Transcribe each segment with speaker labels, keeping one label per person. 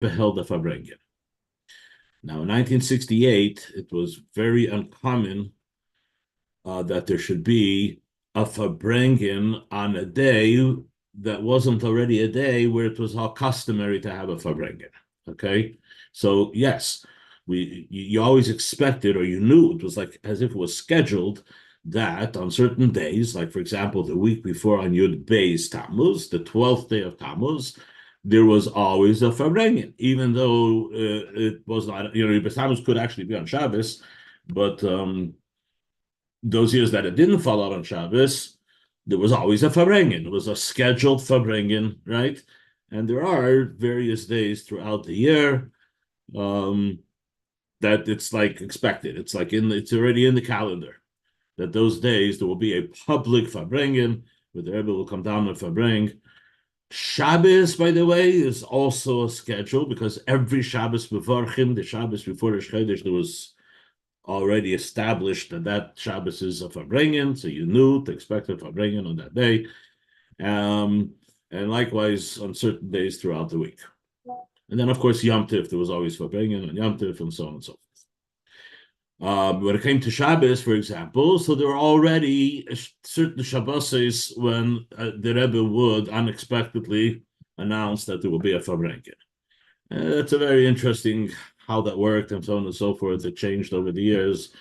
Speaker 1: held a farbrengen. Now, in 1968, it was very uncommon that there should be a farbrengen on a day that wasn't already a day where it was all customary to have a farbrengen. Okay, so yes, you always expected, or you knew it was like as if it was scheduled that on certain days, like for example, the week before on Yud Beis Tammuz, the 12th day of Tammuz, there was always a farbrengen, even though it was not, Yud Beis Tammuz could actually be on Shabbos, but those years that it didn't fall out on Shabbos, there was always a farbrengen. It was a scheduled farbrengen, right? And there are various days throughout the year that it's like expected. It's like it's already in the calendar that those days there will be a public farbrengen where the Rebbe will come down and farbreng. Shabbos, by the way, is also a schedule because every Shabbos bevarchim, the Shabbos before the Shochet, there was already established that Shabbos is a farbrengen, so you knew to expect a farbrengen on that day, and likewise on certain days throughout the week. And then, of course, Yom Tif, there was always farbrengen on Yom Tif, and so on and so forth. When it came to Shabbos, for example, so there were already certain Shabbos when the Rebbe would unexpectedly announce that there will be a farbrengen. It's a very interesting how that worked and so on and so forth. It changed over the years,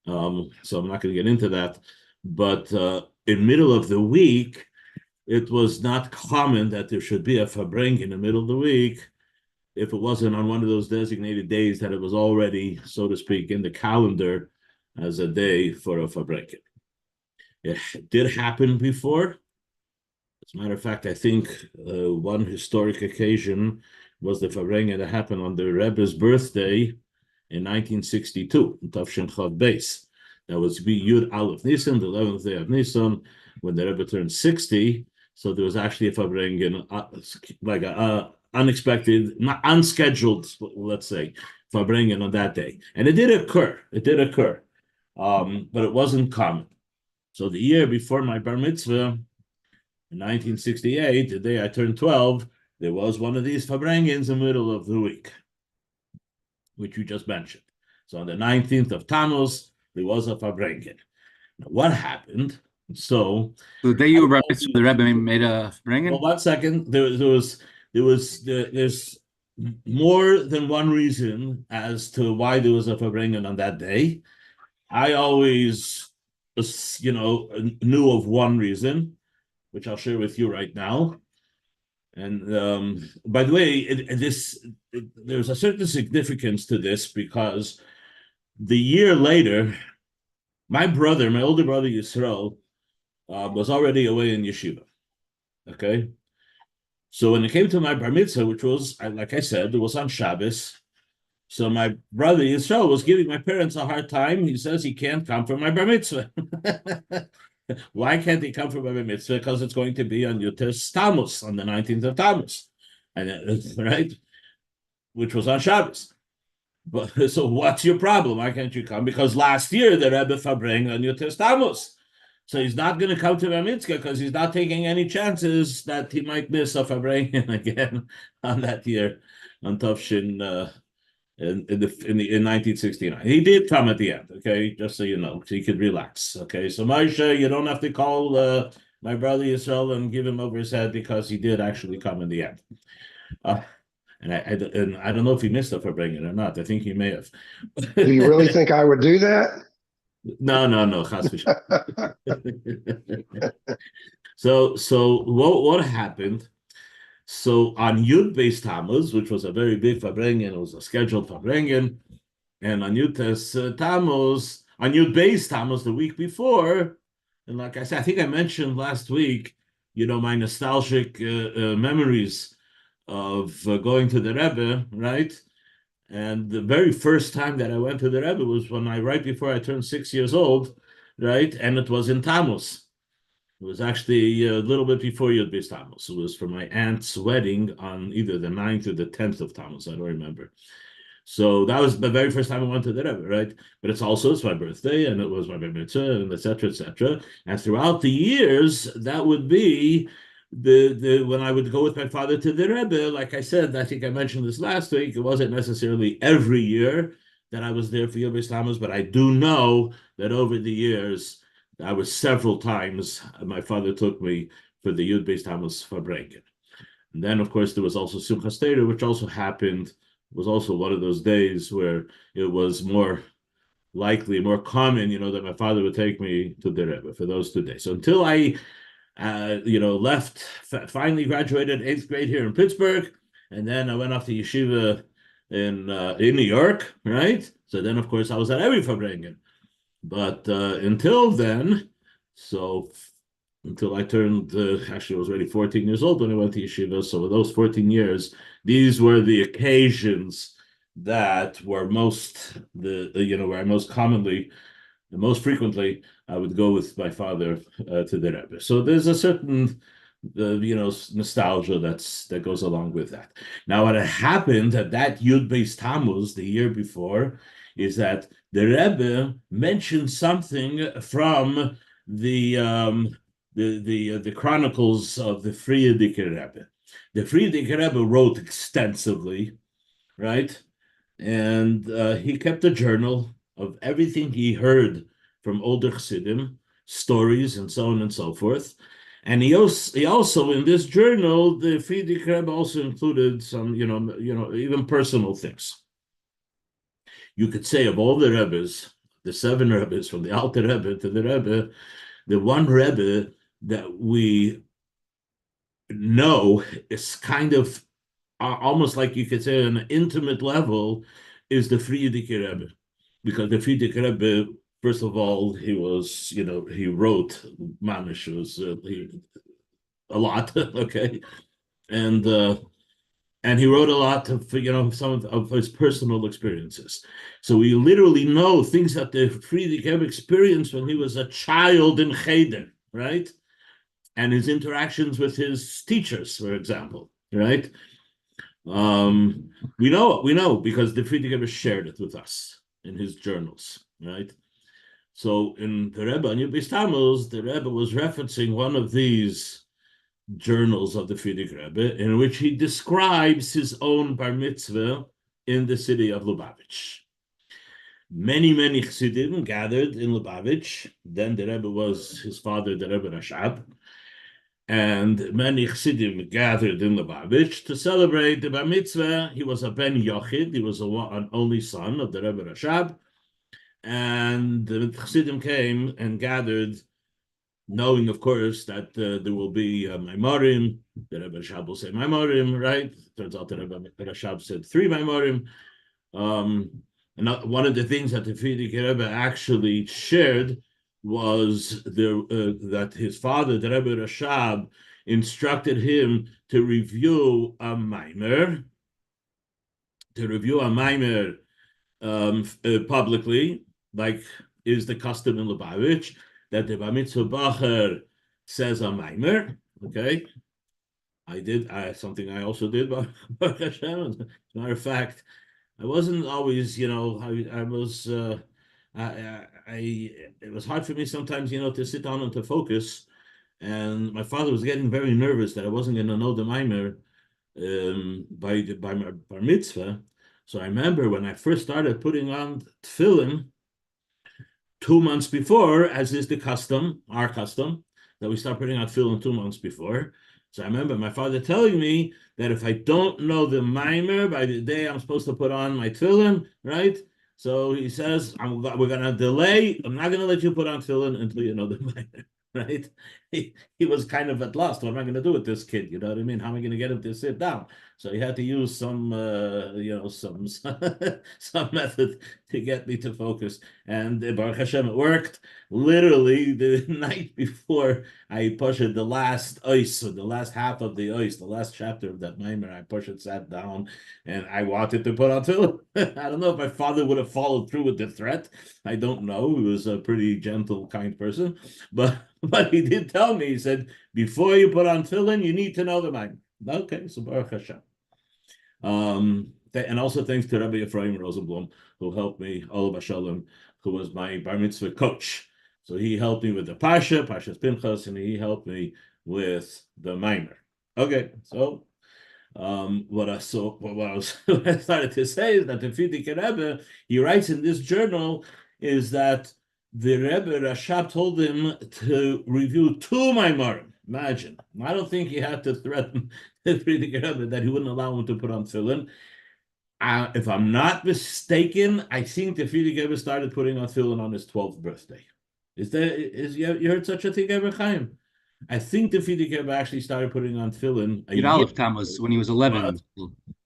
Speaker 1: so I'm not going to get into that. But in middle of the week, it was not common that there should be a farbrengen in the middle of the week if it wasn't on one of those designated days that it was already, so to speak, in the calendar as a day for a farbrengen. It did happen before. As a matter of fact, I think one historic occasion was the farbrengen that happened on the Rebbe's birthday in 1962, in Tafshin Chav Beis. That was Yud Aleph Nisan, the 11th day of Nisan, when the Rebbe turned 60. So there was actually a farbrengen, like a unexpected, not unscheduled, let's say, farbrengen on that day. And it did occur, but it wasn't common. So the year before my bar mitzvah, in 1968, the day I turned 12, there was one of these farbrengens in the middle of the week, which you just mentioned. So on the 19th of Tammuz, there was a farbrengen. Now, what happened? So
Speaker 2: the day you were mitzvah, the Rebbe made a farbrengen?
Speaker 1: Well, 1 second. There's more than one reason as to why there was a farbrengen on that day. I always, knew of one reason, which I'll share with you right now. And by the way, there's a certain significance to this because the year later, my older brother Yisrael, was already away in yeshiva. Okay, so when it came to my bar mitzvah, which was, like I said, it was on Shabbos. So my brother Yisrael was giving my parents a hard time. He says he can't come for my bar mitzvah. Why can't he come for my bar mitzvah? Because it's going to be on Yutes Tammuz, on the 19th of Tammuz, and right, which was on Shabbos. But so what's your problem? Why can't you come? Because last year the Rebbe farbrengen on Yutes Tammuz. So he's not going to come to Bar Mitzvah because he's not taking any chances that he might miss a farbrengen again on that year on Tafshin in 1969. He did come at the end, okay, just so you know, so you could relax, okay. So Moshe, you don't have to call my brother Yisrael and give him over his head because he did actually come in the end. And I don't know if he missed a farbrengen or not. I think he may have.
Speaker 3: Do you really think I would do that?
Speaker 1: No. So what happened? So on Yud Beis Tammuz, which was a very big farbrengen, it was a scheduled farbrengen, and on Yud Tammuz, on Yud Beis Tammuz the week before, and like I said, I think I mentioned last week, my nostalgic memories of going to the Rebbe, right? And the very first time that I went to the Rebbe was right before I turned 6 years old, right? And it was in Tammuz. It was actually a little bit before Yud Beis Tammuz. It was for my aunt's wedding on either the 9th or the 10th of Tammuz. I don't remember. So that was the very first time I went to the Rebbe, right? But it's my birthday, and it was my bar mitzvah, and et cetera, et cetera. And throughout the years, that would be when I would go with my father to the Rebbe, like I said, I think I mentioned this last week, it wasn't necessarily every year that I was there for Yud Beis Tammuz, but I do know that over the years, I was several times, my father took me for the Yud Beis Tammuz farbrengen. And then, of course, there was also Simchas Torah, which also happened, was also one of those days where it was more likely, more common, that my father would take me to the Rebbe for those 2 days. So until I left, finally graduated 8th grade here in Pittsburgh, and then I went off to yeshiva in New York, right? So then, of course, I was at every farbrengen. But until then, so until I turned, actually, I was already 14 years old when I went to yeshiva. So those 14 years, these were the occasions that were where I most commonly, and most frequently, I would go with my father to the Rebbe. So there's a certain, nostalgia that goes along with that. Now, what had happened at that Yud Beis Tammuz the year before is that the Rebbe mentioned something from the chronicles of the Frierdiker Rebbe. The Frierdiker Rebbe wrote extensively, right? And he kept a journal of everything he heard from older Chassidim, stories and so on and so forth. And he also in this journal, the Frierdiker Rebbe also included some, even personal things. You could say of all the Rebbes, the 7 Rebbes, from the Alter Rebbe to the Rebbe, the one Rebbe that we know is kind of almost like you could say on an intimate level is the Frierdiker Rebbe, because the Frierdiker Rebbe, first of all, he was, he wrote mamish, a lot, okay, and he wrote a lot of, some of his personal experiences. So we literally know things that the Frierdiker Rebbe experienced when he was a child in Cheder, right? And his interactions with his teachers, for example, right? We know because the Frierdiker Rebbe shared it with us in his journals, right? So in the Rebbe on Yud Beis Tammuz, the Rebbe was referencing one of these journals of the Frierdiker Rebbe in which he describes his own bar mitzvah in the city of Lubavitch. Many Chassidim gathered in Lubavitch. Then the Rebbe was his father, the Rebbe Rashab. And many Chassidim gathered in Lubavitch to celebrate the bar mitzvah. He was a ben yochid. He was an only son of the Rebbe Rashab. And the Chassidim came and gathered, knowing, of course, that there will be Maimorim. The Rebbe Rashab will say Maimorim, right? Turns out the Rebbe Rashab said 3 Maimorim. And one of the things that the Frierdiker Rebbe actually shared was that his father, the Rebbe Rashab, instructed him to review a Maimer, publicly, like is the custom in Lubavitch, that the Bar Mitzvah Bacher says a Maimer. Okay, I did something I also did, but as a matter of fact, I wasn't always, I was. It was hard for me sometimes, to sit down and to focus. And my father was getting very nervous that I wasn't going to know the Maimer by my bar mitzvah. So I remember when I first started putting on tefillin 2 months before, as is the custom, our custom, that we start putting on tefillin 2 months before. So I remember my father telling me that if I don't know the Maimer by the day I'm supposed to put on my tefillin, right? So he says, we're going to delay. I'm not going to let you put on tefillin until you know the Maimer, right? He was kind of at lost. What am I going to do with this kid? You know what I mean? How am I going to get him to sit down? So he had to use some some method to get me to focus. And Baruch Hashem, it worked. Literally, the night before I pushed the last ice, or the last half of the ice, the last chapter of that Maimer, I pushed it, sat down, and I wanted to put on tefillin. I don't know if my father would have followed through with the threat. I don't know. He was a pretty gentle, kind person. But he did tell me, he said, before you put on tefillin, you need to know the Maimer. Okay, so Baruch Hashem. And also thanks to Rabbi Ephraim Rosenblum, who helped me, Olav Shalom, who was my bar mitzvah coach. So he helped me with the Parshas Pinchas, and he helped me with the minor. Okay, so what I started to say is that the Frierdiker Rebbe, he writes in this journal, is that the Rebbe Rashab told him to review 2 Maimarim. Imagine. I don't think he had to threaten the Frierdiker Rebbe that he wouldn't allow him to put on tefillin. If I'm not mistaken, I think the Frierdiker Rebbe started putting on tefillin on his 12th birthday. You heard such a thing ever, Chaim? I think the Frierdiker Rebbe actually started putting on tefillin
Speaker 2: Yud Aleph Tammuz when he was 11.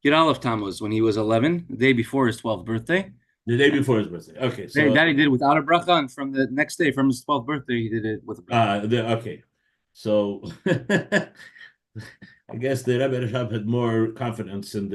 Speaker 2: Yud Aleph Tammuz when he was 11, the day before his 12th birthday.
Speaker 1: The day before his birthday. Okay, so
Speaker 2: Daddy did it without a bracha, and from the next day, from his 12th birthday, he did it with a bracha.
Speaker 1: Okay, so I guess the Rebbe Rashab had more confidence in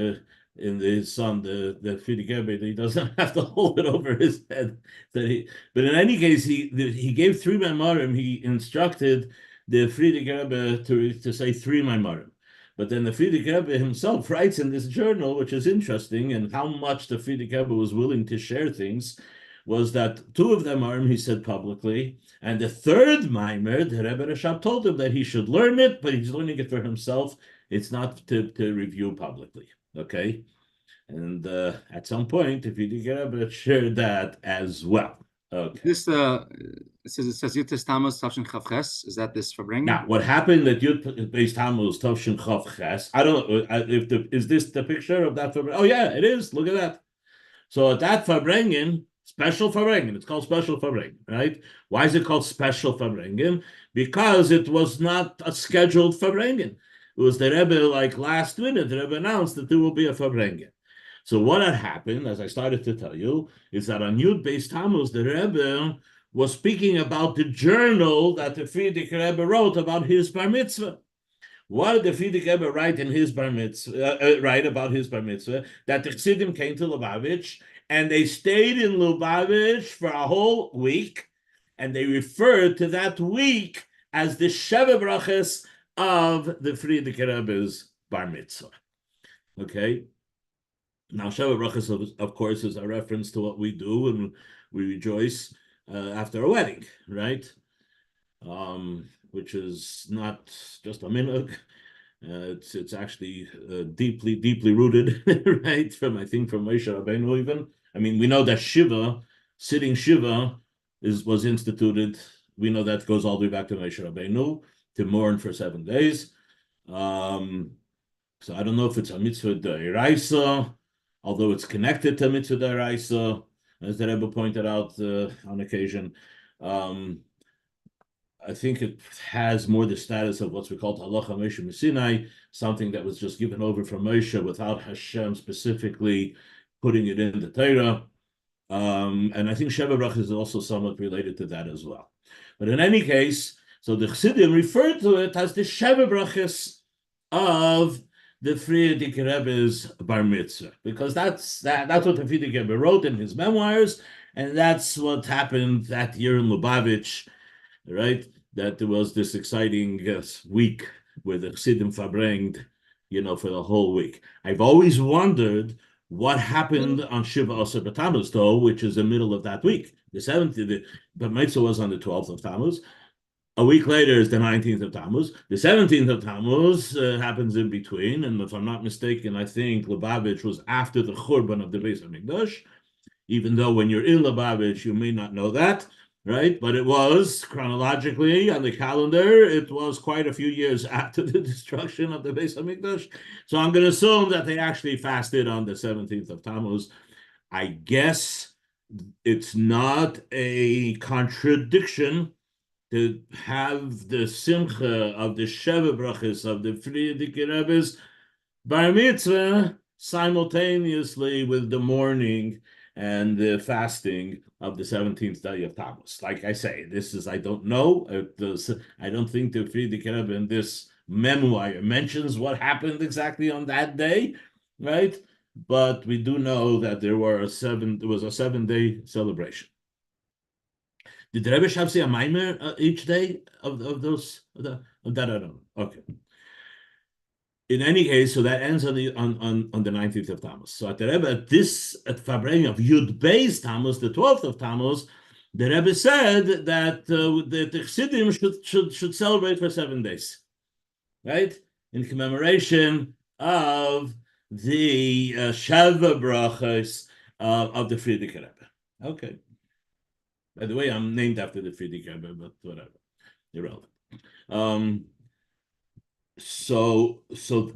Speaker 1: his son, the Frierdiker Rebbe, that he doesn't have to hold it over his head. But in any case, he gave 3 Maimarim. He instructed the Frierdiker Rebbe to say 3 Maimarim. But then the Frierdiker Rebbe himself writes in this journal, which is interesting, and how much the Frierdiker Rebbe was willing to share things, was that 2 of them are, he said publicly, and the 3rd Maimer, the Rebbe Rashab told him that he should learn it, but he's learning it for himself. It's not to review publicly, okay? And at some point, the Frierdiker Rebbe shared that as well. Okay.
Speaker 2: This it says Yud Tammuz Tavshin Chav Ches. Is that this farbrengen?
Speaker 1: Now, what happened at Yud Tammuz Tavshin Chav Ches? I don't know is this the picture of that farbrengen? Oh yeah, it is. Look at that. So at that farbrengen, special farbrengen. It's called special farbrengen, right? Why is it called special farbrengen? Because it was not a scheduled farbrengen. It was the Rebbe, like last minute, the Rebbe announced that there will be a farbrengen. So what had happened, as I started to tell you, is that on Yud Beis Tammuz, the Rebbe was speaking about the journal that the Frierdiker Rebbe wrote about his bar mitzvah. What did the Frierdiker Rebbe write in his bar mitzvah? Write about his bar mitzvah? That the Chassidim came to Lubavitch and they stayed in Lubavitch for a whole week, and they referred to that week as the Sheva Brachas of the Frierdiker Rebbe's bar mitzvah. Okay. Now, Sheva Brachas, of course, is a reference to what we do and we rejoice after a wedding, right? Which is not just a minhag. It's actually deeply rooted, right? From Moshe Rabbeinu even. I mean, we know that sitting Shiva was instituted. We know that goes all the way back to Moshe Rabbeinu to mourn for 7 days. So I don't know if it's a mitzvah d'oraisa, although it's connected to mitzvah d'oraisa, as the Rebbe pointed out on occasion. I think it has more the status of what's we call halacha Moshe Sinai, something that was just given over from Moshe without Hashem specifically putting it in the Torah. And I think Sheva Brachas is also somewhat related to that as well. But in any case, so the Chassidim referred to it as the Sheva Brachas of the Frierdiker Rebbe's bar mitzvah, because that's what the Frierdiker Rebbe wrote in his memoirs, and that's what happened that year in Lubavitch, right? That there was this exciting week where the Chassidim farbrenged, for the whole week. I've always wondered what happened on Shiva Asar B'Tammuz, though, which is the middle of that week. The 17th, the mitzvah was on the 12th of Tammuz. A week later is the 19th of Tammuz. The 17th of Tammuz happens in between, and if I'm not mistaken, I think Lubavitch was after the Churban of the Beis HaMikdash, even though when you're in Lubavitch, you may not know that, right? But it was, chronologically, on the calendar, it was quite a few years after the destruction of the Beis HaMikdash. So I'm going to assume that they actually fasted on the 17th of Tammuz. I guess it's not a contradiction to have the simcha of the Sheva Brachas of the Frierdiker Rebbe's bar mitzvah simultaneously with the mourning and the fasting of the 17th day of Tammuz. Like I say, I don't know. I don't think the Frierdiker Rebbe in this memoir mentions what happened exactly on that day, right? But we do know that there was a 7-day celebration. Did the Rebbe Shab say a maimer each day of those? That I don't know. Okay. In any case, so that ends on the 19th of Tammuz. So at the Rebbe, at farbrengen of Yud Beis Tammuz, the 12th of Tammuz, the Rebbe said that the Chassidim should celebrate for 7 days. right? In commemoration of the Sheva brachos of the Frierdiker Rebbe. Okay. By the way, I'm named after the Frierdiker Rebbe, but whatever, irrelevant. So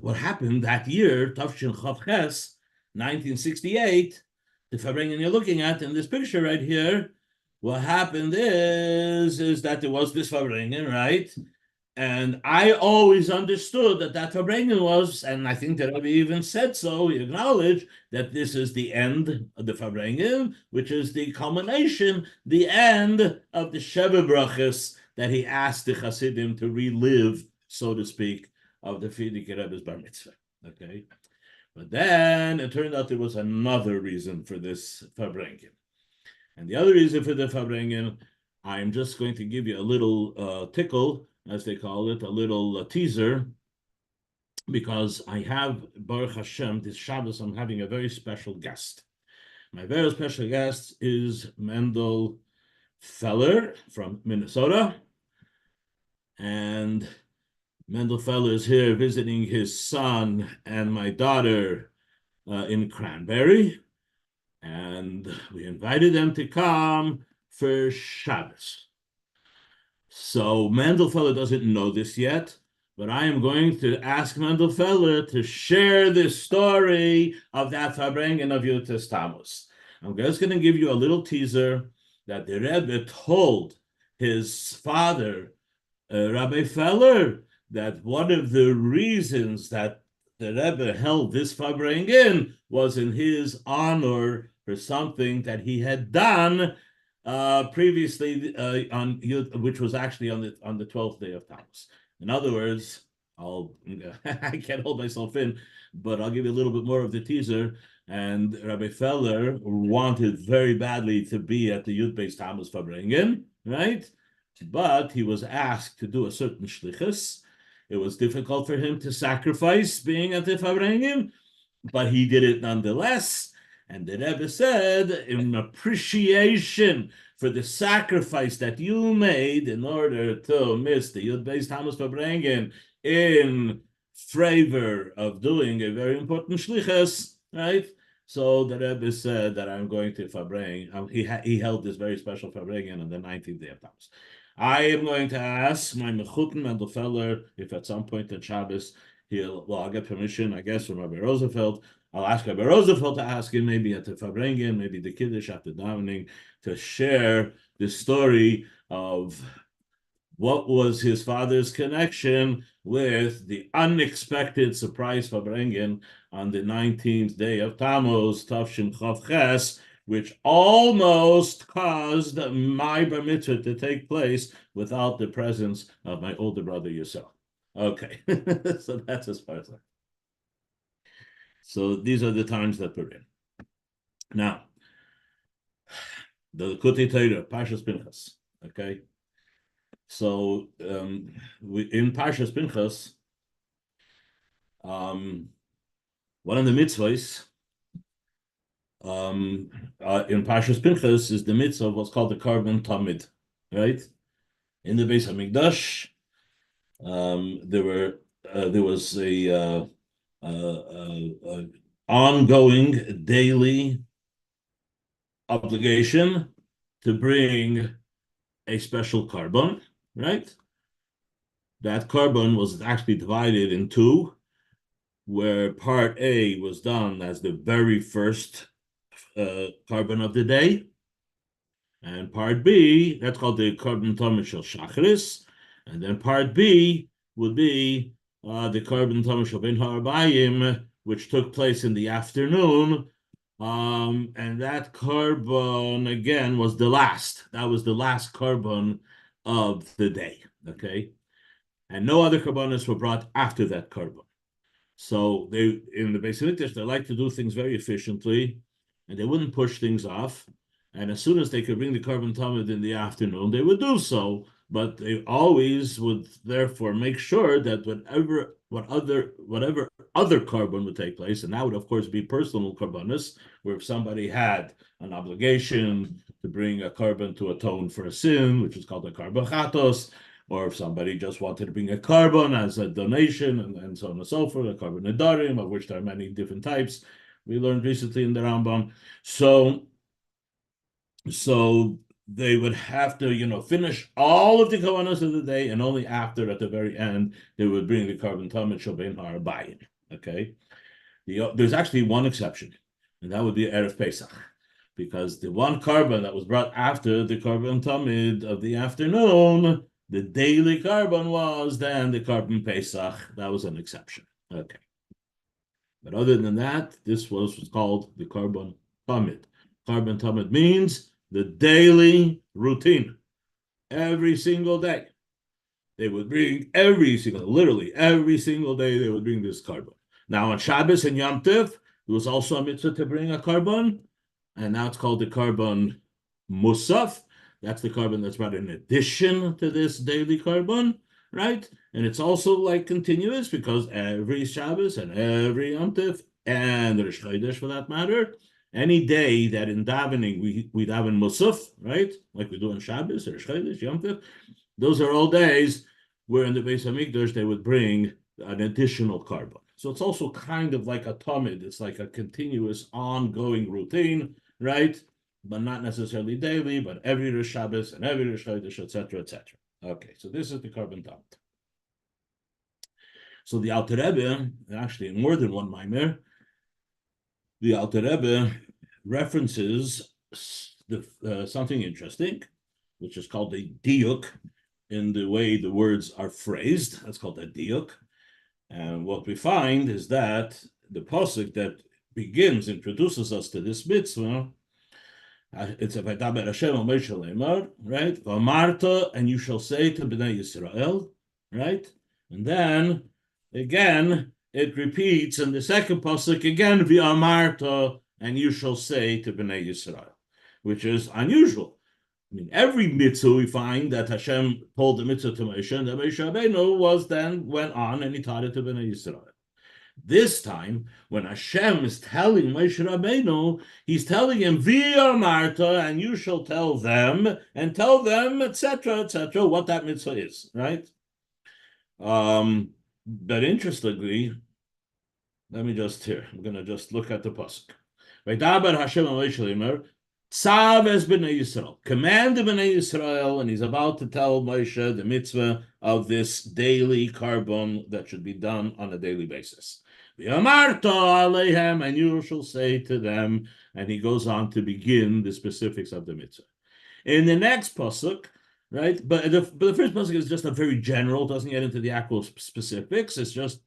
Speaker 1: what happened that year, Tafshin Chav Ches, 1968, the farbrengen you're looking at in this picture right here, what happened is that there was this farbrengen, right? And I always understood that farbrengen was, and I think that Rebbe even said so, he acknowledged that this is the end of the farbrengen, which is the culmination, the end of the Sheva brachos that he asked the Hasidim to relive, so to speak, of the Frierdiker Rebbe's bar mitzvah. Okay, but then it turned out there was another reason for this farbrengen, and the other reason for the farbrengen, I'm just going to give you a little tickle, as they call it, a little teaser, because I have, Baruch Hashem, this Shabbos, I'm having a very special guest. My very special guest is Mendel Feller from Minnesota, and Mendel Feller is here visiting his son and my daughter in Cranberry, and we invited them to come for Shabbos. So Mendel Feller doesn't know this yet, but I am going to ask Mendel Feller to share this story of that farbrengen of Yutas Tammuz. I'm just going to give you a little teaser that the Rebbe told his father, Rabbi Feller, that one of the reasons that the Rebbe held this farbrengen was in his honor for something that he had done previously on which was actually on the 12th day of Tammuz. In other words, I can't hold myself in, but I'll give you a little bit more of the teaser. And Rabbi Feller wanted very badly to be at the Yud Beis Tammuz farbrengen, right? But he was asked to do a certain shlichus. It was difficult for him to sacrifice being at the farbrengen, but he did it nonetheless. And the Rebbe said, in appreciation for the sacrifice that you made in order to miss the Yud Beis Tammuz farbrengen in favor of doing a very important shlichus, right? So the Rebbe said that I'm going to farbrengen. He held this very special farbrengen on the 19th day of Tammuz. I am going to ask my Mechuten Mendel Feller if at some point in Shabbos I'll get permission, I guess, from Rabbi Roosevelt. I'll ask Rabbi Roosevelt to ask him, maybe at the farbrengen, maybe the Kiddush after davening, to share the story of what was his father's connection with the unexpected surprise farbrengen on the 19th day of Tammuz, Tafshin Chav Ches, which almost caused my bar mitzvah to take place without the presence of my older brother Yosef. Okay, so that's as far as that. So these are the times that we're in. Now, the Kutei Torah, Parshas Pinchas. Okay, so in Parshas Pinchas, one of the mitzvahs in Parshas Pinchas is the mitzvah of what's called the Karban Tamid, right? In the Beis Hamikdash, there was a ongoing daily obligation to bring a special carbon, right? That carbon was actually divided in two, where part A was done as the very first carbon of the day, and part B, that's called the carbon tamid shel shachris, and then part B would be the carbon tamid shel ben ha'arbayim, which took place in the afternoon, and that carbon again was the last. That was the last carbon of the day. Okay, and no other carbonas were brought after that carbon. So they, in the Beis Hamikdash, they like to do things very efficiently, and they wouldn't push things off. And as soon as they could bring the carbon tamid in the afternoon, they would do so. But they always would therefore make sure that whatever other carbon would take place, and that would of course be personal carbonas, where if somebody had an obligation to bring a carbon to atone for a sin, which is called a carbon chatos, or if somebody just wanted to bring a carbon as a donation, and so on and so forth, a carbon nedarim, of which there are many different types. We learned recently in the Rambam. So they would have to, finish all of the kavanos of the day, and only after, at the very end, they would bring the carbon tamid shalbein harabayim. Okay, there's actually one exception, and that would be Erev Pesach, because the one carbon that was brought after the carbon tamid of the afternoon, the daily carbon was then the carbon Pesach. That was an exception. Okay, but other than that, this was called the carbon tamid. Carbon tamid means the daily routine. Every single day, they would bring literally every single day, they would bring this carbon. Now on Shabbos and Yom Tov, there was also a mitzvah to bring a carbon, and now it's called the carbon musaf. That's the carbon that's brought in addition to this daily carbon, right? And it's also like continuous, because every Shabbos and every Yom Tov and Rosh Chodesh, for that matter, any day that in davening we daven musaf, right? Like we do on Shabbos or Rosh Chodesh, Yom Tov, those are all days where in the Beis Hamikdash they would bring an additional carbon. So it's also kind of like a tamid. It's like a continuous, ongoing routine, right? But not necessarily daily, but every Rosh Shabbos and every Rosh Chodesh, etc., etc. Okay, so this is the carbon tamid. So the Alter Rebbe, actually in more than one maimer, the Alter Rebbe references something interesting, which is called a diuk, in the way the words are phrased. That's called a diuk. And what we find is that the pasuk that introduces us to this mitzvah, it's a Vaydaber Hashem al Moshe Lemar, right? V'amarta, and you shall say to Bnei Yisrael, right? And then again it repeats in the second pasuk again, V'amarta, and you shall say to Bnei Yisrael, which is unusual. I mean, every mitzvah we find that Hashem told the mitzvah to Moshe, and that Moshe Rabbeinu went on and he taught it to Bnei Yisrael. This time, when Hashem is telling Moshe Rabbeinu, he's telling him, Via Marta, and you shall tell them, etc., what that mitzvah is, right? But interestingly, let me just here, I'm going to just look at the pasuk. Vaydaber Hashem al Moshe Lemar, Tzav es b'nei Yisrael, command the b'nei Yisrael, and he's about to tell Moshe the mitzvah of this daily carbon that should be done on a daily basis. V'amarta aleihem, and you shall say to them, and he goes on to begin the specifics of the mitzvah. In the next pasuk, right? But the first pasuk is just a very general, doesn't get into the actual specifics. It's just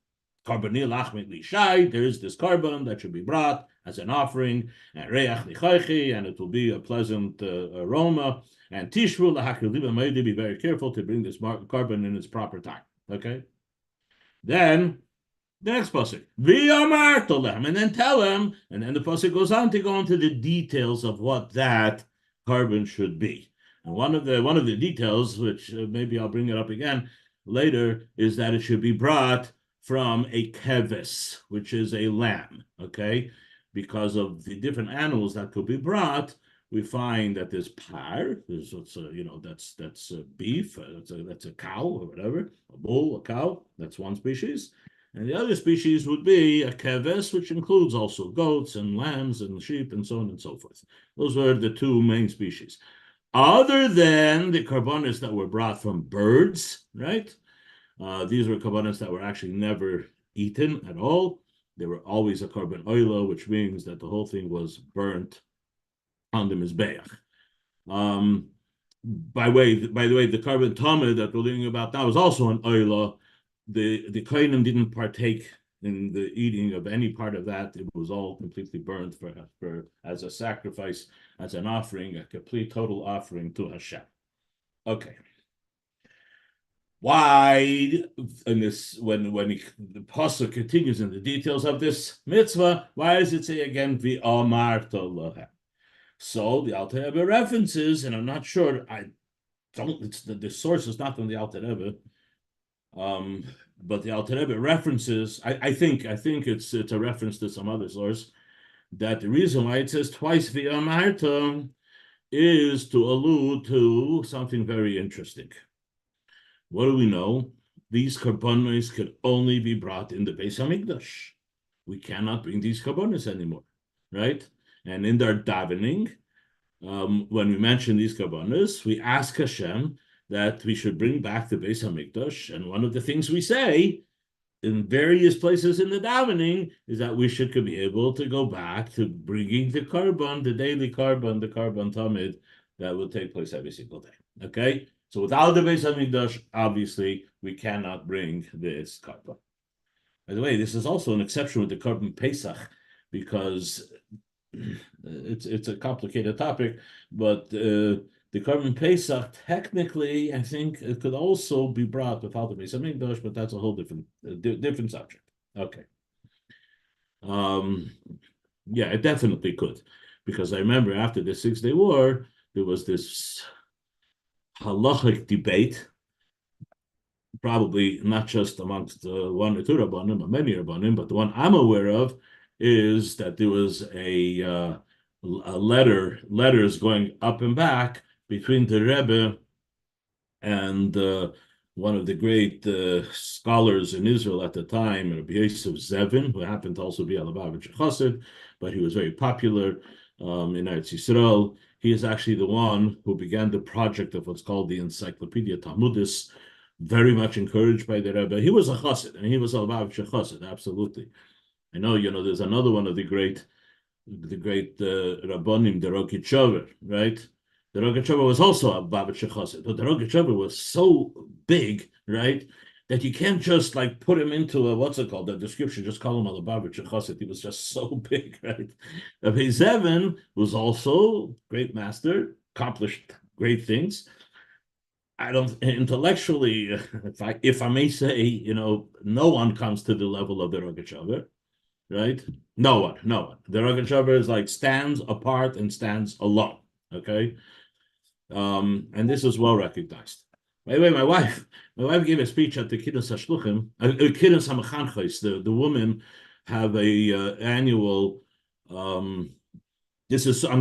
Speaker 1: Karbonil lachmit lishai. There is this carbon that should be brought as an offering, and reach lichaychi, and it will be a pleasant aroma. And tishvu lahakiliba meidi, be very careful to bring this carbon in its proper time. Okay. Then the next pasuk, v'amar tolem, and then tell him, and then the pasuk goes on to go into the details of what that carbon should be. And one of the details, which maybe I'll bring it up again later, is that it should be brought from a keves, which is a lamb, okay? Because of the different animals that could be brought, we find that there's par, that's a beef, that's a cow or whatever, a bull, a cow, that's one species. And the other species would be a keves, which includes also goats and lambs and sheep and so on and so forth. Those were the two main species. Other than the carbonas that were brought from birds, right? These were carbonas that were actually never eaten at all. They were always a carbon oilo, which means that the whole thing was burnt on the mizbeach. By the way, the carbon tamid that we're learning about now is also an oilo. The kohanim didn't partake in the eating of any part of that. It was all completely burnt for as a sacrifice, as an offering, a complete total offering to Hashem. Okay. Why, in this, when the pasuk continues in the details of this mitzvah, why does it say again v'amarta lahem? So the Alter Rebbe references, and I'm not sure. The source is not from the Alter Rebbe, but the Alter Rebbe references. I think it's a reference to some other source, that the reason why it says twice v'amarta is to allude to something very interesting. What do we know? These karbonos could only be brought in the Beis Hamikdash. We cannot bring these karbonos anymore, right? And in our davening, when we mention these karbonos, we ask Hashem that we should bring back the Beis Hamikdash. And one of the things we say in various places in the davening is that we should be able to go back to bringing the carbon, the daily carbon, the carbon tamid that will take place every single day. Okay, so without the Beis Hamikdash, obviously we cannot bring this carbon. By the way, this is also an exception with the carbon Pesach because it's a complicated topic, but the carbon Pesach, technically, I think it could also be brought without the Beis Hamikdash, but that's a whole different subject. Okay. Yeah, it definitely could, because I remember after the 6-Day War, there was this halachic debate, probably not just amongst one or two rabbanim, but many rabbanim, but the one I'm aware of is that there was a letters going up and back between the Rebbe and one of the great scholars in Israel at the time, Rabbi Yosef Zevin, who happened to also be a Lubavitcher Chassid, but he was very popular in Eretz Yisrael. He is actually the one who began the project of what's called the Encyclopedia Talmudis, very much encouraged by the Rebbe. He was a Chassid, and he was a Lubavitcher Chassid, absolutely. I know, there's another one of the great Rabbonim, the Rogachover, right? The Rogachover was also a Lubavitcher Chassid, but the Rogachover was so big, right, that you can't just like put him into the description, just call him a Lubavitcher Chassid. He was just so big, right? Rabbi Zevin was also great master, accomplished great things. I don't intellectually, if I may say, no one comes to the level of the Rogachover, right? No one. The Rogachover is like stands apart and stands alone. Okay, and this is well recognized. By the way, my wife gave a speech at the Kiddush HaShluchim, Kiddush HaMechanchos. The women have a annual. I'm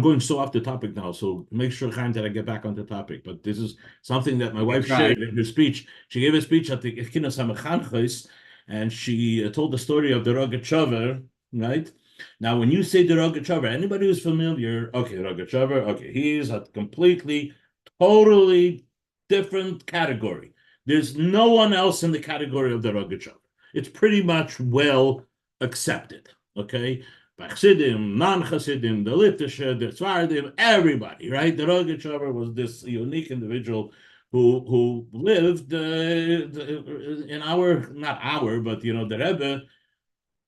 Speaker 1: going so off the topic now, so make sure, Chaim, that I get back on the topic. But this is something that my wife shared in her speech. She gave a speech at the Kiddush HaMechanchos, and she told the story of the Rogachover, right? Now, when you say the Rogachover, anybody who's familiar, okay, Rogachover, okay, he's a completely, totally different category. There's no one else in the category of the Rogachover. It's pretty much well accepted, okay? Chassidim, non-Chassidim, the Litvische, the Tzvardim, everybody, right? The Rogachover was this unique individual who lived in but the Rebbe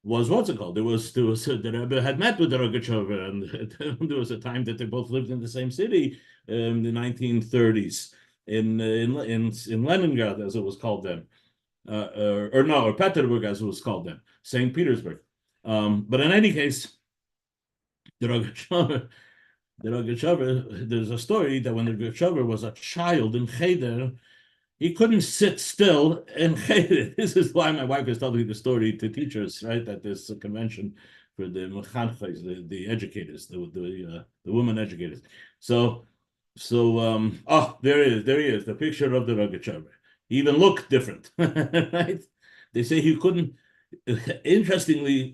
Speaker 1: was There was the Rebbe had met with the Rogachover, and there was a time that they both lived in the same city in the 1930s in Leningrad, as it was called then, or Petersburg, as it was called then, St. Petersburg. But in any case, the Rogachover, there's a story that when the Rogachover was a child in Cheder, he couldn't sit still in Cheder. This is why my wife is telling the story to teachers, right? At this convention for the mechanchos, the educators, the women educators. So there he is, the picture of the Rogachover. He even looked different, right? They say he couldn't. Interestingly,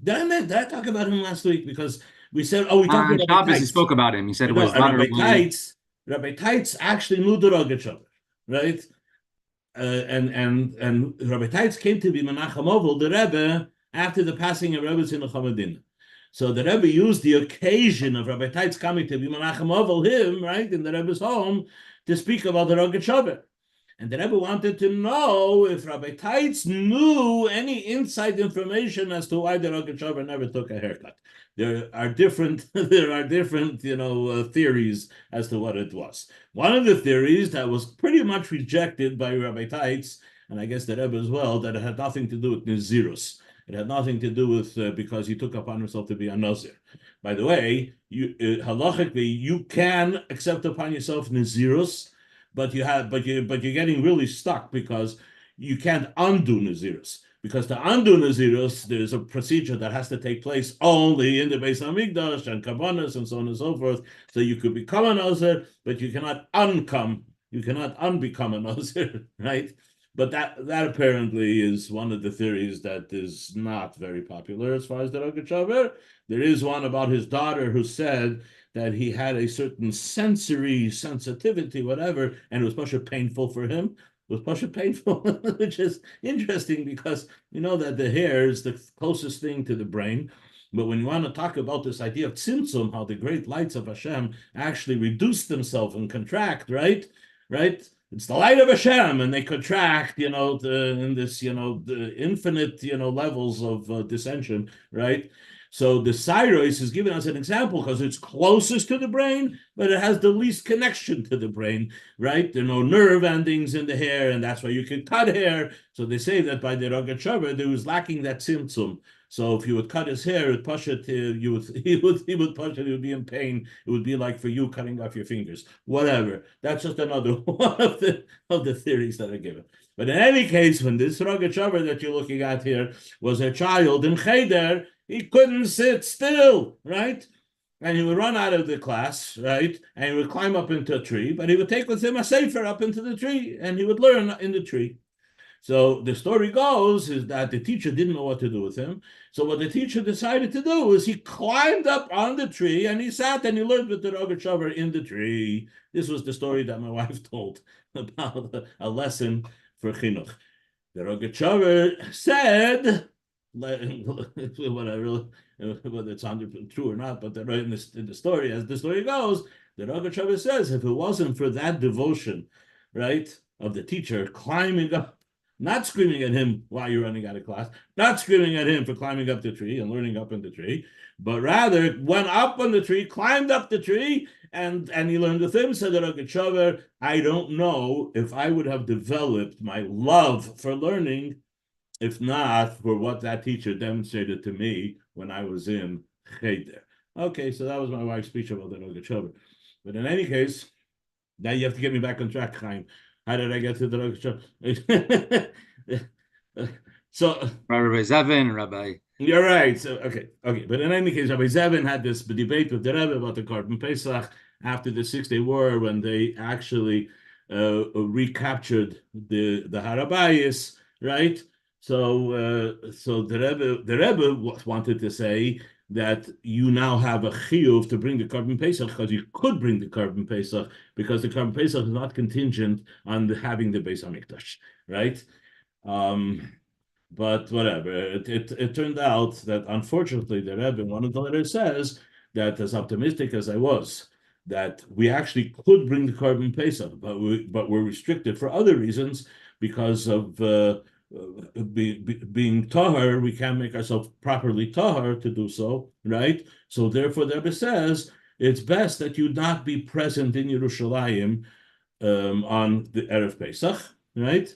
Speaker 1: did I talk about him last week? Because we said, we talked about Rabbi Teitz.
Speaker 2: He spoke about him. He said it was
Speaker 1: Rabbi Teitz actually knew the Rogachover, right? And Rabbi Teitz came to be Menachem Ovel, the Rebbe, after the passing of Rebbe Tzvi Chamadin. So the Rebbe used the occasion of Rabbi Teitz coming to be Menachem Ovel, him, right, in the Rebbe's home, to speak about the Rogachover. And the Rebbe wanted to know if Rabbi Teitz knew any inside information as to why the Rogachover never took a haircut. There are different theories as to what it was. One of the theories that was pretty much rejected by Rabbi Teitz, and I guess the Rebbe as well, that it had nothing to do with Nazirus. It had nothing to do with because he took upon himself to be a Nazir. By the way, halachically, you can accept upon yourself Nazirus, but you're getting really stuck because you can't undo Nazirus. Because to undo Nazirus, there's a procedure that has to take place only in the Beis Hamikdash and Kabbanas and so on and so forth. So you could become a Nazir, but you cannot uncome You cannot unbecome a Nazir, right? But that apparently is one of the theories that is not very popular as far as the Rogachover. There is one about his daughter who said that he had a certain sensory sensitivity, whatever, and it was much painful for him. It was much painful, which is interesting because you know that the hair is the closest thing to the brain. But when you want to talk about this idea of tzimtzum, how the great lights of Hashem actually reduce themselves and contract, right? Right? It's the light of Hashem, and they contract, in this, the infinite, levels of dissension, right? So the Cyrus is giving us an example because it's closest to the brain, but it has the least connection to the brain, right? There are no nerve endings in the hair, and that's why you can cut hair. So they say that by the Rogachover, there was lacking that tzimtzum. So if you would cut his hair, it push it, he would push it, he would be in pain. It would be like for you cutting off your fingers. Whatever. That's just another one of the theories that are given. But in any case, when this Rogachover that you're looking at here was a child in Cheder, he couldn't sit still, right? And he would run out of the class, right? And he would climb up into a tree, but he would take with him a sefer up into the tree, and he would learn in the tree. So the story goes is that the teacher didn't know what to do with him. So what the teacher decided to do is he climbed up on the tree and he sat and he learned with the Rogachover in the tree. This was the story that my wife told about a lesson for chinuch. The Rogachover said, whether it's 100% true or not, but in the story, as the story goes, the Rogachover says if it wasn't for that devotion, right, of the teacher climbing up, not screaming at him while you're running out of class, not screaming at him for climbing up the tree and learning up in the tree, but rather went up on the tree, climbed up the tree, and he learned with him. Said the Rogachover, I don't know if I would have developed my love for learning if not for what that teacher demonstrated to me when I was in Cheder. Okay, so that was my wife's speech about the Rogachover. But in any case, now you have to get me back on track, Chaim. How did I get to the Rogachover? So
Speaker 2: Rabbi Zevin, Rabbi.
Speaker 1: You're right. So okay. But in any case, Rabbi Zevin had this debate with the Rebbe about the Korban Pesach after the 6-day war when they actually recaptured the Harabayis, right? So the Rebbe wanted to say that you now have a chiyuv to bring the Korban Pesach because you could bring the Korban Pesach because the Korban Pesach is not contingent on having the Beis Hamikdash, right? But whatever. It turned out that unfortunately the Rebbe in one of the letters says that as optimistic as I was, that we actually could bring the Korban Pesach, but we're restricted for other reasons because of being tahar, we can't make ourselves properly tahar to do so, right? So therefore, the Rebbe says it's best that you not be present in Yerushalayim on the Erev Pesach, right?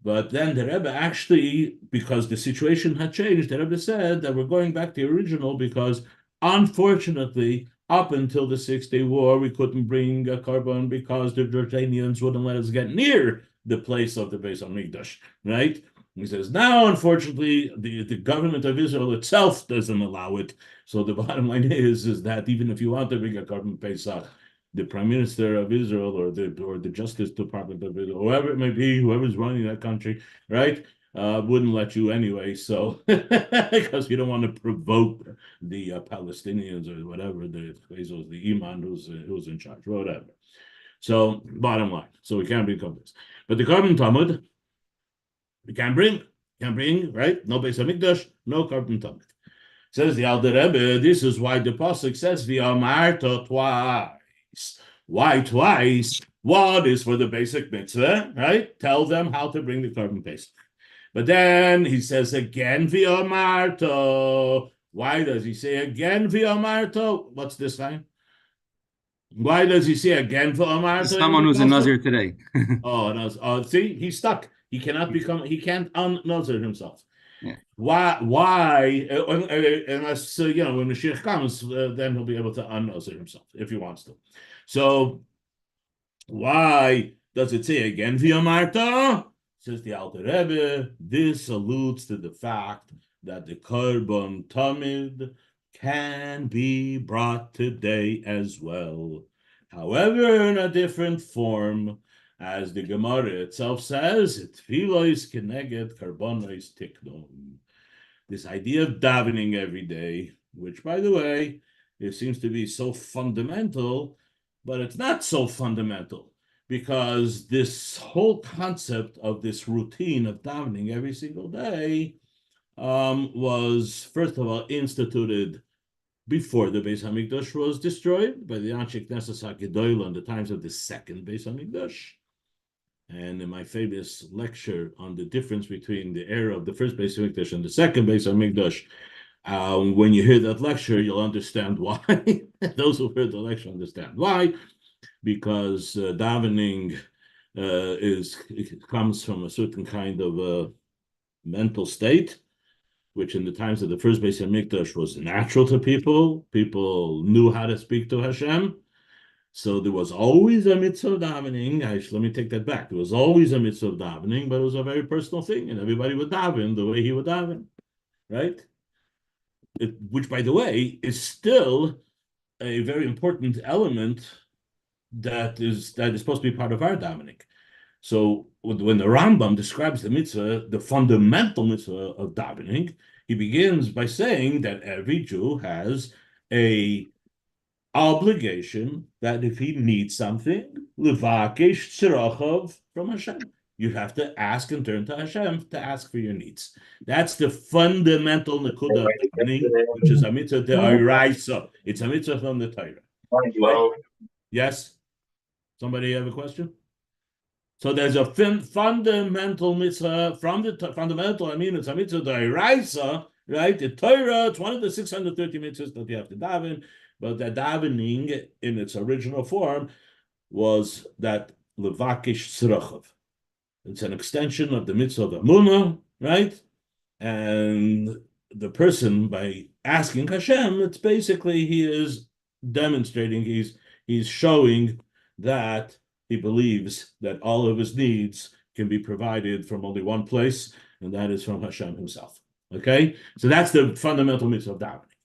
Speaker 1: But then the Rebbe actually, because the situation had changed, the Rebbe said that we're going back to the original because unfortunately, up until the 6-day war, we couldn't bring a korban because the Jordanians wouldn't let us get near the place of the Beis Hamikdash, right? He says, now, unfortunately, the government of Israel itself doesn't allow it. So the bottom line is that even if you want to bring a Korban Pesach, the Prime Minister of Israel or the Justice Department of Israel, whoever it may be, whoever's running that country, right, wouldn't let you anyway. So because you don't want to provoke the Palestinians or whatever, the Iman who's in charge, whatever. So bottom line, so we can't bring korban. But the Korban Talmud, we can't bring, right? No Beis Hamikdash, no Korban Talmud. Says the Alter Rebbe, this is why the pasuk says v'amarta twice. Why twice? One is for the basic mitzvah, right? Tell them how to bring the Korban Pesach. But then he says again v'amarta. Why does he say again v'amarta? What's this line? Why does he say again for Amar?
Speaker 2: Someone who's a Nazir today.
Speaker 1: Oh, no. See, he's stuck. He can't un-Nazir himself.
Speaker 2: Yeah.
Speaker 1: Why? Unless, when Mashiach comes, then he'll be able to un-Nazir himself if he wants to. So, why does it say again via Marta? Says the Alter Rebbe, this alludes to the fact that the Korban Tamid can be brought today as well. However, in a different form, As the Gemara itself says, "Tfilos keneged karbonos tiknon." This idea of davening every day, which, by the way, it seems to be so fundamental, but it's not so fundamental, because this whole concept of this routine of davening every single day was, first of all, instituted before the Beis Hamikdash was destroyed by the Anshe Knesset HaGedolah in the times of the second Beis Hamikdash. And in my famous lecture on the difference between the era of the first Beis Hamikdash and the second Beis Hamikdash, when you hear that lecture, you'll understand why. Those who heard the lecture understand why, because davening comes from a certain kind of mental state, which in the times of the first Beis Hamikdash was natural to people. People knew how to speak to Hashem. So there was always a mitzvah of davening. Let me take that back. There was always a mitzvah of davening, but it was a very personal thing, and everybody would daven the way he would daven, right? Which, by the way, is still a very important element that is supposed to be part of our davening. So when the Rambam describes the mitzvah, the fundamental mitzvah of davening, he begins by saying that every Jew has a obligation that if he needs something, levakesh tzirachov from Hashem, you have to ask and turn to Hashem to ask for your needs. That's the fundamental nekuda of davening, which is a mitzvah de'oraisa. It's a mitzvah from the Torah. Right? Yes? Somebody have a question? So there's a fundamental mitzvah from the fundamental. I mean, it's a mitzvah de'oraisa, right? The Torah, it's one of the 630 mitzvahs that you have to daven. But the davening in its original form was that levakish tzirachov. It's an extension of the mitzvah of Amunah, right? And the person, by asking Hashem, it's basically he is demonstrating, he's showing that he believes that all of his needs can be provided from only one place, and that is from Hashem himself. Okay? So that's the fundamental mitzvah of davening.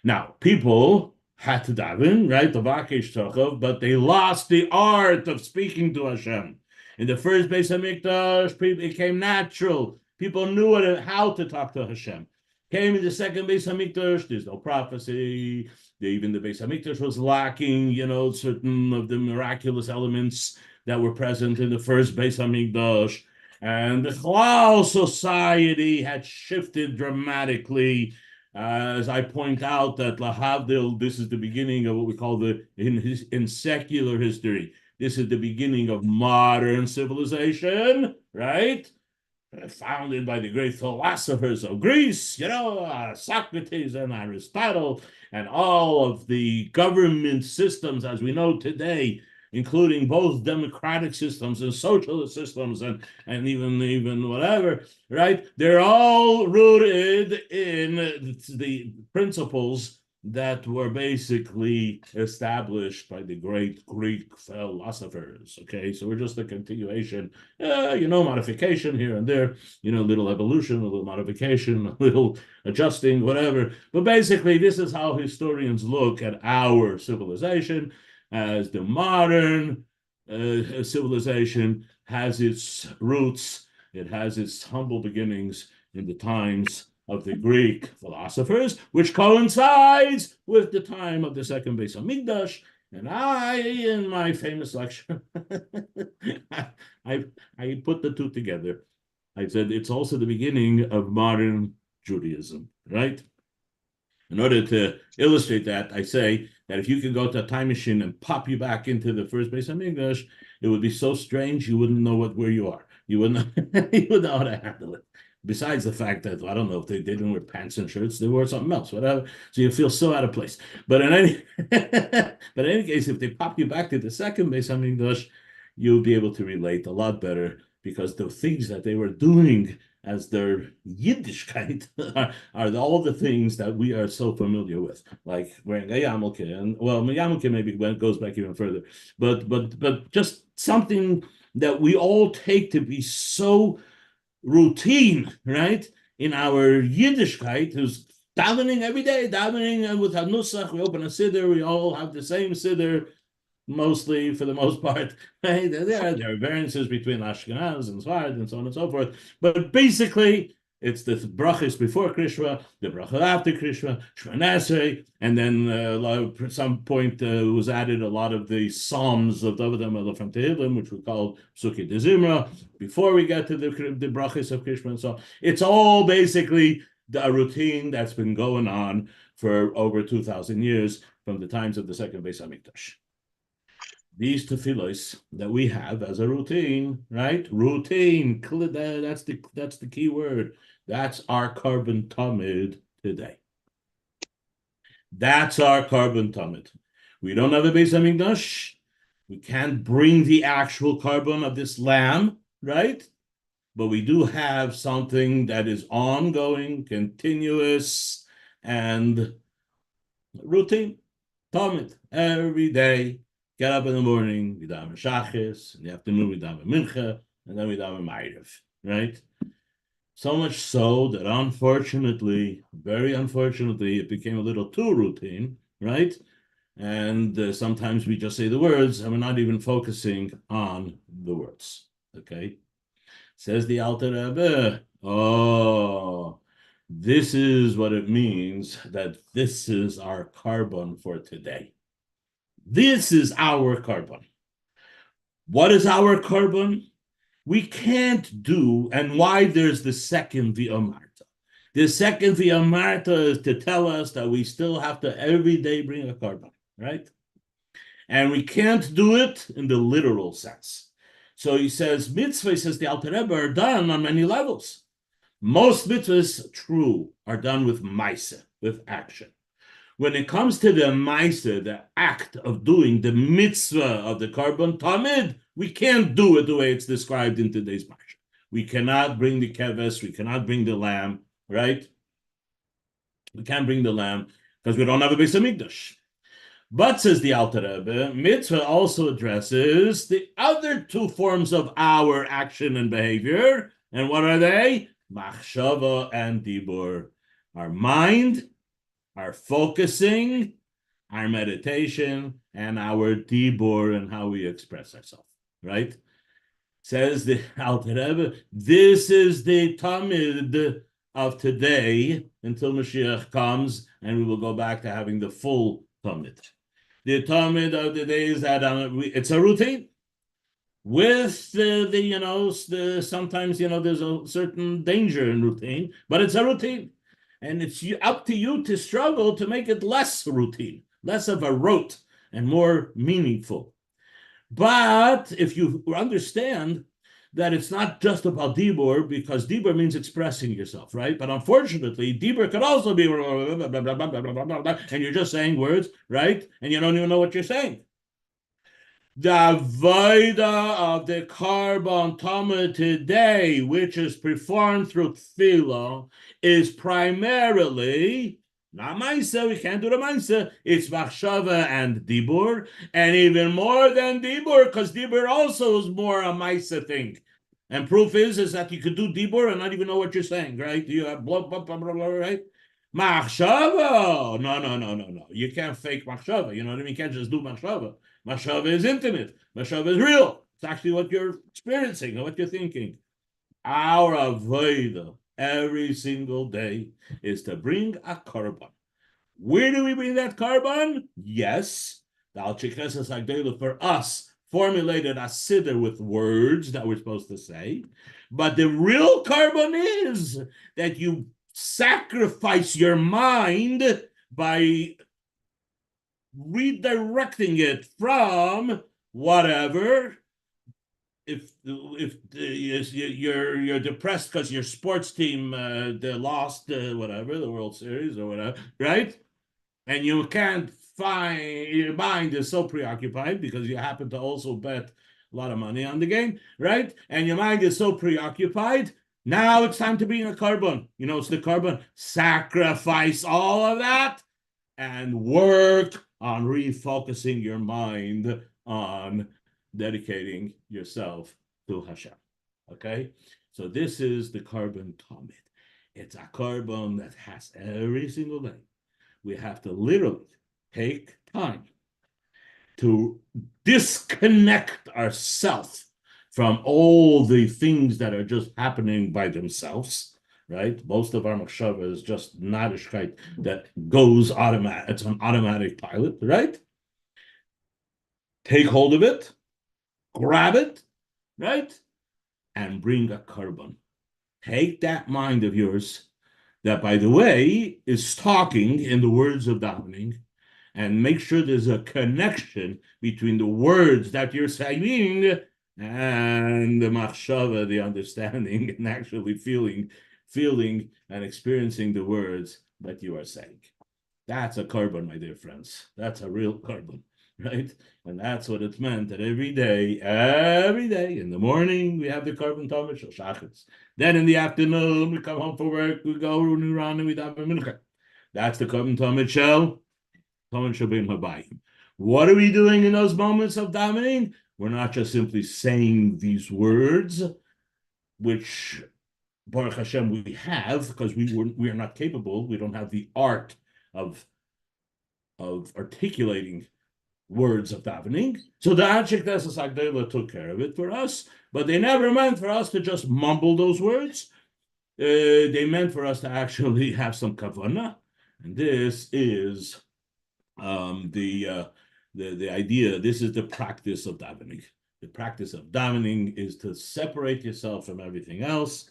Speaker 1: Now, people had to daven, right? The vakesh tzirachov, but they lost the art of speaking to Hashem. In the first Beis Hamikdash, it became natural. People knew how to talk to Hashem. Came in the second Beis Hamikdash, there's no prophecy. Even the Beis Hamikdash was lacking, certain of the miraculous elements that were present in the first Beis Hamikdash. And the whole society had shifted dramatically. As I point out that lahavdil, this is the beginning of what we call in secular history, this is the beginning of modern civilization, right? Founded by the great philosophers of Greece, Socrates and Aristotle, and all of the government systems as we know today, including both democratic systems and socialist systems and even whatever, right? They're all rooted in the principles that were basically established by the great Greek philosophers, okay? So we're just a continuation, modification here and there, little evolution, a little modification, a little adjusting, whatever. But basically, this is how historians look at our civilization, as the modern civilization has its roots, it has its humble beginnings in the times of the Greek philosophers, which coincides with the time of the second Beis Hamikdash. And I, in my famous lecture, I put the two together. I said it's also the beginning of modern Judaism, right? In order to illustrate that, I say that if you can go to a time machine and pop you back into the first Beis Hamikdash, it would be so strange you wouldn't know where you are. You wouldn't know how to handle it. Besides the fact that, I don't know, if they didn't wear pants and shirts, they wore something else, whatever. So you feel so out of place. But in any case, if they pop you back to the second Beis Hamikdash, you'll be able to relate a lot better, because the things that they were doing as their Yiddishkeit are all the things that we are so familiar with, like wearing a yarmulke, and yarmulke maybe goes back even further, but just something that we all take to be so routine, right? In our Yiddishkeit, who's davening every day, davening with Hanusach, we open a siddur, we all have the same siddur, mostly, for the most part. Right? There are variances between Ashkenaz and Sfarad and so on and so forth. But basically, it's the brachas before Krishma, the bracha after Krishma, Shemona Esrei, and then at some point was added a lot of the psalms of David HaMelech from Tehillim, which we call Psukei de Zimra, before we get to the brachas of Krishma and so on. It's all basically a routine that's been going on for over 2,000 years from the times of the second Beis Hamikdash. These tefillos that we have as a routine, right? Routine. That's the key word. That's our carbon tamid today. That's our carbon tamid. We don't have a Beis Hamikdash. We can't bring the actual carbon of this lamb, right? But we do have something that is ongoing, continuous, and routine. Tamid. Every day. Get up in the morning, we daven Shachis, in the afternoon we daven Mincha, and then we daven Ma'ariv, right? So much so that unfortunately, very unfortunately, it became a little too routine, right? And sometimes we just say the words, and we're not even focusing on the words, okay? Says the Alter Rebbe, oh, this is what it means that this is our carbon for today. This is our carbon. What is our carbon? We can't do, and why there's the second Via Marta. The second Via Marta is to tell us that we still have to every day bring a carbon, right? And we can't do it in the literal sense. So he says, mitzvahs, says the Alter Rebbe, are done on many levels. Most mitzvahs, true, are done with maisa, with action. When it comes to the maisa, the act of doing the mitzvah of the carbon tamid, we can't do it the way it's described in today's parsha. We cannot bring the keves, we cannot bring the lamb, right? We can't bring the lamb because we don't have a Beis Hamikdash. But, says the Alter Rebbe, mitzvah also addresses the other two forms of our action and behavior. And what are they? Machshava and dibur. Our mind, our focusing, our meditation, and our dibur and how we express ourselves, right? Says the Alter Rebbe, this is the tamid of today until Mashiach comes, and we will go back to having the full tamid. The tamid of the day is that it's a routine. With sometimes there's a certain danger in routine, but it's a routine. And it's up to you to struggle to make it less routine, less of a rote, and more meaningful. But if you understand that it's not just about dibur, because dibur means expressing yourself, right? But unfortunately, dibur could also be and you're just saying words, right? And you don't even know what you're saying. The avodah of the carbon tamid today, which is performed through tefillah, is primarily not maisa. We can't do the maisa. It's machshava and dibur, and even more than dibur, because dibur also is more a maisa thing. And proof is that you could do dibur and not even know what you're saying, right? You have blah blah blah blah, blah, right? Machshava, no. You can't fake machshava. You know what I mean? You can't just do machshava. Machshava is intimate. Machshava is real. It's actually what you're experiencing and what you're thinking. Our avodah every single day is to bring a carbon. Where do we bring that carbon? Yes, the Al Chikesas Agdela for us formulated a siddur with words that we're supposed to say. But the real carbon is that you sacrifice your mind by redirecting it from whatever. If you're depressed because your sports team they lost whatever, the World Series or whatever, right? And you can't find, your mind is so preoccupied because you happen to also bet a lot of money on the game, right? And your mind is so preoccupied. Now it's time to bring a carbon. It's the carbon. Sacrifice all of that and work on refocusing your mind on dedicating yourself to Hashem. Okay? So this is the carbon tamid. It's a carbon that has every single day. We have to literally take time to disconnect ourselves from all the things that are just happening by themselves, right? Most of our machshava is just nadishkeit that goes automatic. It's an automatic pilot, right? Take hold of it, grab it, right? And bring a korban. Take that mind of yours that, by the way, is talking in the words of davening, and make sure there's a connection between the words that you're saying and the machshava, the understanding, and actually feeling and experiencing the words that you are saying. That's a korban, my dear friends. That's a real korban, right? And that's what it's meant, that every day, in the morning, we have the korban tamid shel shachris. Then in the afternoon, we come home from work, we go to Nuran, and we daven mincha. That's the korban tamid shel habayim. What are we doing in those moments of davening? We're not just simply saying these words, which Baruch Hashem we have, because we are not capable. We don't have the art of articulating words of davening. So the Anshik Desas Agdela took care of it for us, but they never meant for us to just mumble those words. They meant for us to actually have some kavanah, and this is the idea. This is the practice of davening. The practice of davening is to separate yourself from everything else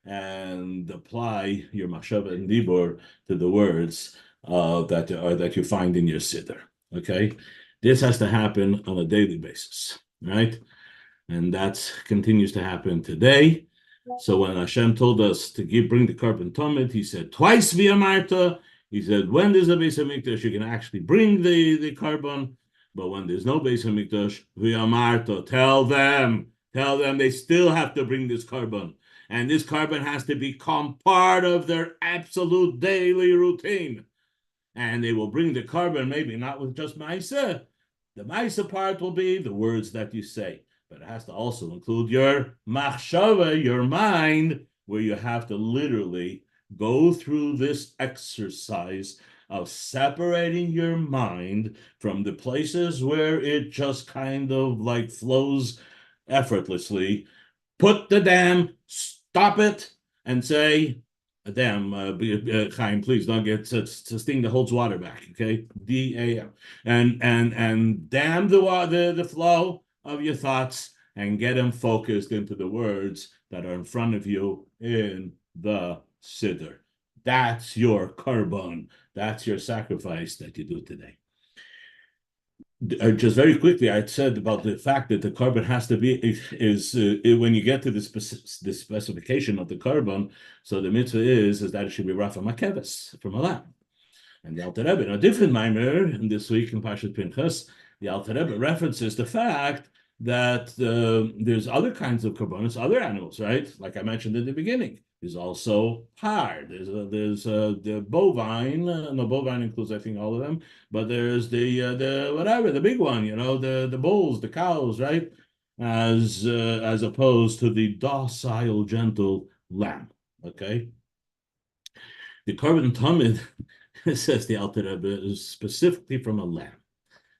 Speaker 1: and apply your machshava and dibur to the words that you find in your siddur. Okay, this has to happen on a daily basis, right? And that continues to happen today. So when Hashem told us to bring the korban tamid, He said twice via Marta. He said when there's a Beis Hamikdash, you can actually bring the korban, but when there's no Beis Hamikdash, via Marta, tell them they still have to bring this korban. And this korban has to become part of their absolute daily routine. And they will bring the korban, maybe not with just Maisa. The Maisa part will be the words that you say, but it has to also include your machshava, your mind, where you have to literally go through this exercise of separating your mind from the places where it just kind of like flows effortlessly. Put the dam, stop it, and say, "Damn, Chaim, please don't get such thing that holds water back." Okay, DAM, and dam the flow of your thoughts and get them focused into the words that are in front of you in the siddur. That's your korban. That's your sacrifice that you do today. Just very quickly, I said about the fact that the korban has to be when you get to the specification of the korban. So the mitzvah is that it should be rafa makeves from a lamb. And the Alter Rebbe, in a different mimer, in this week in Parshas Pinchas, the Alter Rebbe references the fact that there's other kinds of korbanos, other animals, right? Like I mentioned in the beginning. There's also har. There's the bovine. No, bovine includes, I think, all of them. But there's the big one. The bulls, the cows, right? As opposed to the docile, gentle lamb. Okay. The korban tamid, says the Alter Rebbe, is specifically from a lamb.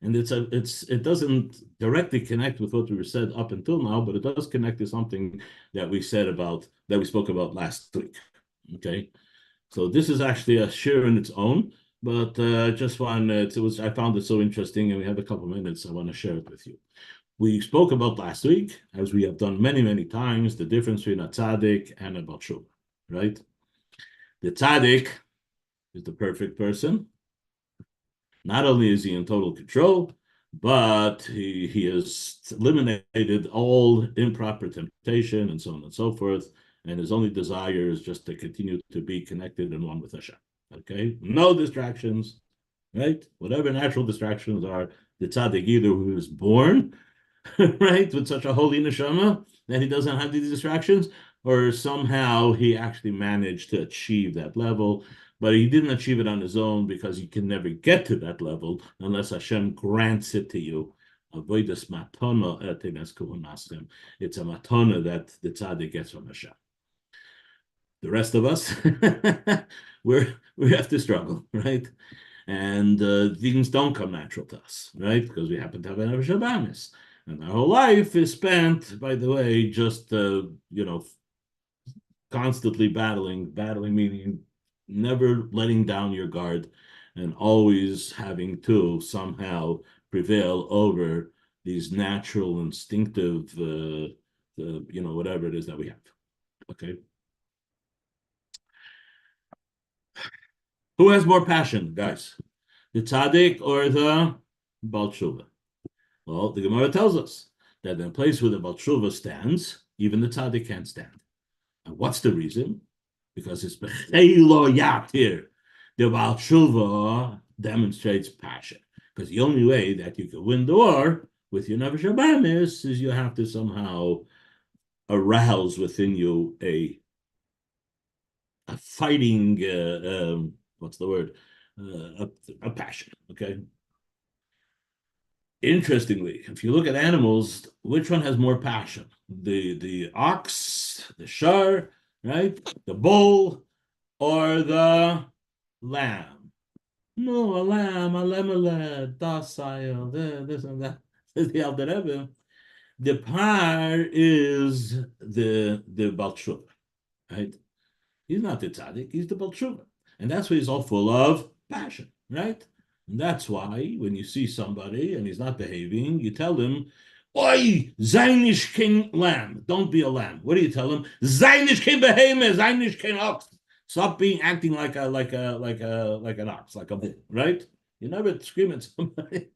Speaker 1: And it doesn't directly connect with what we said up until now, but it does connect to something that we spoke about last week. Okay, so this is actually a shiur in its own, but I found it so interesting, and we have a couple minutes. I want to share it with you. We spoke about last week, as we have done many, many times, the difference between a tzaddik and a balshub, right? The tzaddik is the perfect person. Not only is he in total control, but he has eliminated all improper temptation and so on and so forth. And his only desire is just to continue to be connected and one with Hashem. Okay? No distractions, right? Whatever natural distractions are, the tzaddik either who is born, right, with such a holy neshama that he doesn't have these distractions, or somehow he actually managed to achieve that level. But he didn't achieve it on his own because he can never get to that level unless Hashem grants it to you. It's a matana that the tzaddik gets from Hashem. The rest of us, we have to struggle, right? and things don't come natural to us, right? Because we happen to have an Shabbamis. And our whole life is spent, by the way, just, constantly battling, meaning never letting down your guard and always having to somehow prevail over these natural, instinctive, whatever it is that we have. Okay. Who has more passion, guys? The tzaddik or the Baal Tshuva? Well, the Gemara tells us that in a place where the Baal Tshuva stands, even the tzaddik can't stand. And what's the reason? Because it's b'cheilo yatir. The Baal Tshuva demonstrates passion. Because the only way that you can win the war with your Nefesh Habamis is you have to somehow arouse within you a fighting, what's the word? A passion, okay? Interestingly, if you look at animals, which one has more passion? The ox, the shar, right? The bull, or the lamb? No, a lamb, docile, this and that. The Alter Rebbe. The par is the Baal Tshuva, right? He's not the tzaddik, he's the Baal Tshuva. And that's why he's all full of passion, right? And that's why when you see somebody and he's not behaving, you tell him, Oi, Zainish king lamb. Don't be a lamb. What do you tell him? Zainish king behemoth, Zainish king ox. Stop acting like an ox, like a bull, right? You never scream at somebody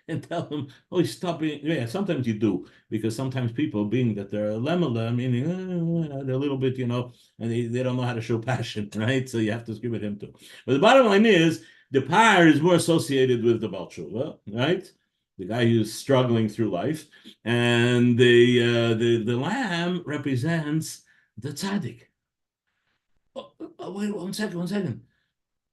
Speaker 1: and tell them, oh, stop being. Yeah, sometimes you do, because sometimes people, being that they're a lemala, meaning they're a little bit, and they don't know how to show passion, right? So you have to scream at him too. But the bottom line is, the par is more associated with the Baal Tshuva, right? The guy who's struggling through life, and the lamb represents the tzaddik. Wait, one second.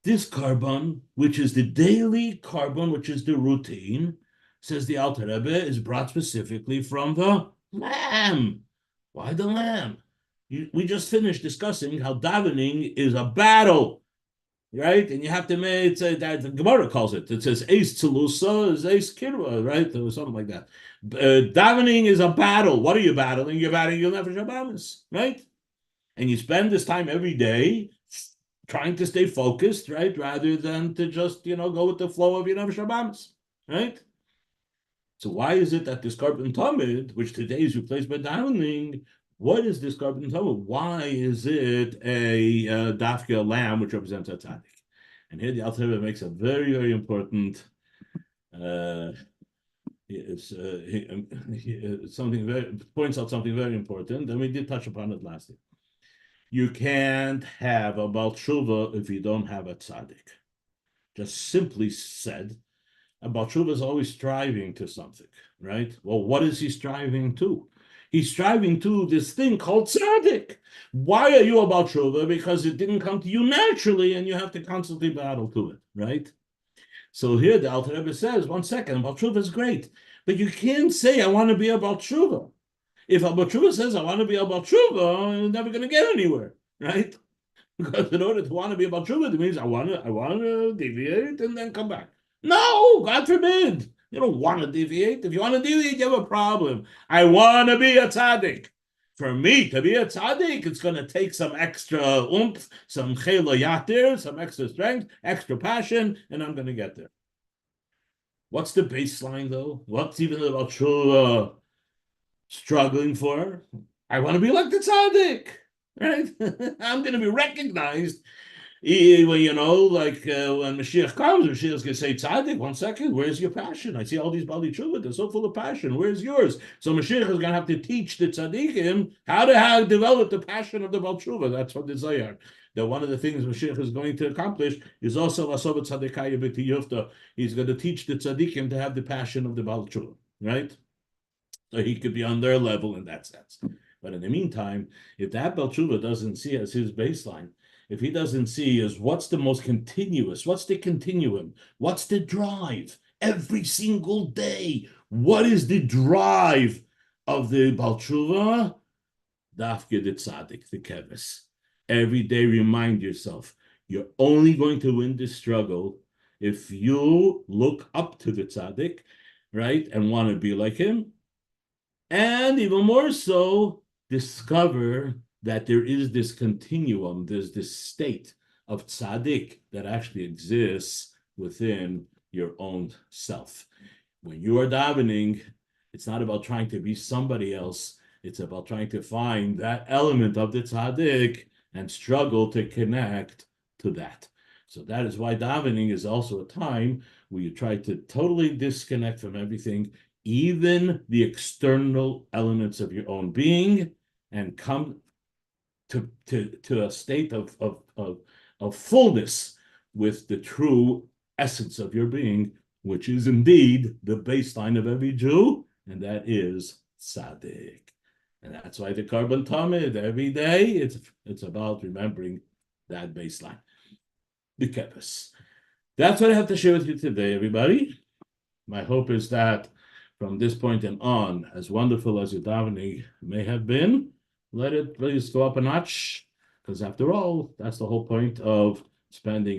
Speaker 1: This carbon, which is the daily carbon, which is the routine, says the Alter Rebbe, is brought specifically from the lamb. Why the lamb? We just finished discussing how davening is a battle, right? And you have to make that the Gemara calls it. It says Eis Tzelusa is Eis Kirva, right? Or something like that. Davening is a battle. What are you battling? You're battling your Nefesh Habamis, right? And you spend this time every day trying to stay focused, right? Rather than to just, go with the flow of your Nefesh Habamis, right? So why is it that this carbon tamid, which today is replaced by davening, what is this carbon tamid? Why is it a dafka lamb, which represents a tzaddik? And here the Alter Rebbe makes a very, very important points out something very important, and we did touch upon it last week. You can't have a Baal Tshuva if you don't have a tzaddik. Just simply said, a Baal Tshuva is always striving to something, right? Well, what is he striving to? He's striving to this thing called tzaddik. Why are you a Baal Tshuva? Because it didn't come to you naturally, and you have to constantly battle to it, right? So here the Alter Rebbe says, one second, Baal Tshuva is great, but you can't say, I want to be a Baal Tshuva. If a Baal Tshuva says, I want to be a Baal Tshuva, you're never going to get anywhere, right? Because in order to want to be a Baal Tshuva, it means I want to deviate and then come back. No, God forbid. You don't want to deviate. If you want to deviate, you have a problem. I want to be a tzaddik. For me to be a tzaddik, it's going to take some extra oomph, some chelo yatir, some extra strength, extra passion, and I'm going to get there. What's the baseline, though? What's even the Baal Tshuva struggling for? I want to be like the tzaddik, right? I'm going to be recognized. When when Mashiach comes, Mashiach's going to say, tzaddik, 1 second, where's your passion? I see all these Bali Tshuva, they're so full of passion. Where's yours? So Mashiach is going to have to teach the tzaddikim how to develop the passion of the Bal Tshuva. That's what the Zayar. That one of the things Mashiach is going to accomplish is also Asobat Tzaddikaya B'ti Yufta. He's going to teach the tzaddikim to have the passion of the Bal Tshuva, right? So he could be on their level in that sense. But in the meantime, if that Bal Tshuva doesn't see as his baseline, if he doesn't see as what's the most continuous, what's the continuum, what's the drive every single day, what is the drive of the Baal Tshuva? Dafke the tzaddik, the keves. Every day remind yourself, you're only going to win this struggle if you look up to the tzaddik, right, and want to be like him, and even more so, discover that there is this continuum, there's this state of tzaddik that actually exists within your own self. When you are davening, it's not about trying to be somebody else. It's about trying to find that element of the tzaddik and struggle to connect to that. So that is why davening is also a time where you try to totally disconnect from everything, even the external elements of your own being, and come to a state of fullness with the true essence of your being, which is indeed the baseline of every Jew, and that is tzaddik. And that's why the Korban Tamid, every day, it's about remembering that baseline, the keppus. That's what I have to share with you today, everybody. My hope is that from this point on, as wonderful as your davening may have been, let it please go up a notch, because after all, that's the whole point of spending